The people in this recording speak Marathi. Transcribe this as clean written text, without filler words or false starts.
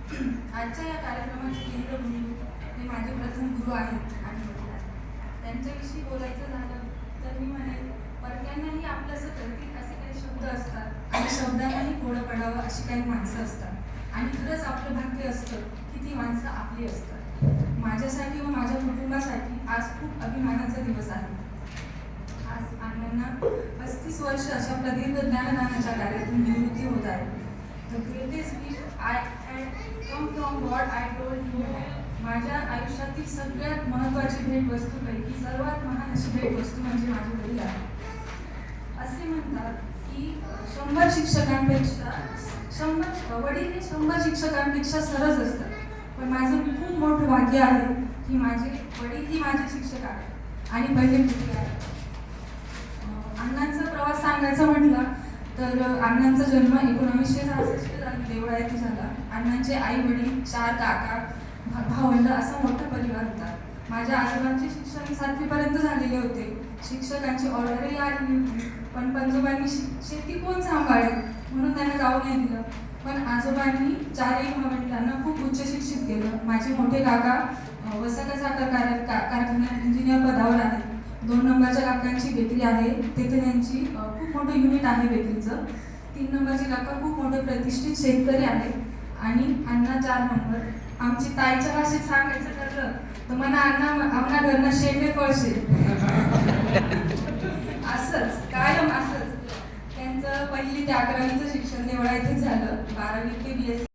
आजच्या या कार्यक्रमाचे केंद्रबिंदू हे माझे प्रथम गुरु आहेत आणि वडील आहेत. त्यांच्याविषयी बोलायचं झालं तर मी म्हणेन, परक्यांनाही आपलंसं करतील असे काही शब्द असतात आणि शब्दांनाही गोड पडावं अशी काही माणसं असतात आणि खरंच आपलं भाग्य असतं की ती माणसं आपली असतात. माझ्यासाठी व माझ्या कुटुंबासाठी आज खूप अभिमानाचा दिवस आहे. आज अण्णांना 35 वर्ष अशा प्रदीर्घ ज्ञानदानाच्या कार्यातून निवृत्ती होत आहे. The greatest gift I had come from God I told you. माझ्या आयुष्यातील सगळ्यात महत्त्वाची भेटवस्तूपैकी सर्वात महान अशी भेटवस्तू म्हणजे माझे वडील आहे. असे म्हणतात की 100 शिक्षकांपेक्षा वडील हे 100 शिक्षकांपेक्षा सरस असतात. पण माझं खूप मोठं भाग्य आहे की माझे वडील ही माझे शिक्षक आहेत आणि पहिले गुरु आहेत. अण्णांचा प्रवास सांगायचा म्हटला तर अण्णांचा जन्म 1966 साली देवळा येथे झाला. अण्णांचे आई वडील, 4 काका, भावंड असा मोठा परिवार होता. माझ्या आजोबांचे शिक्षण 7वी पर्यंत झालेले होते. शिक्षकांची ऑर्डरही आलेली होती, पण पणजोबांनी शेती कोण सांभाळेल म्हणून त्यांना जाऊ नाही दिलं. पण आजोबांनी 4ही भावंडांना खूप उच्च शिक्षित केलं. माझे मोठे काका वसाका साखर कारखान्यात इंजिनियर पदावर आहेत. 2 नंबरच्या काकांची बेकरी आहे, तेथे त्यांची खूप मोठं युनिट आहे बेकरीचं. 3 नंबरचे काका खूप मोठे प्रतिष्ठित शेतकरी आहेत आणि अण्णा 4 नंबर. आमची ताईच्या भाषेत सांगायचं ठरलं तर मला आम्हा घरनं शेंडे पळशे असंच कायम असंच. त्यांचं 1ली ते 11वीचं शिक्षण देवळा येथेच झालं. 12वी ते BSc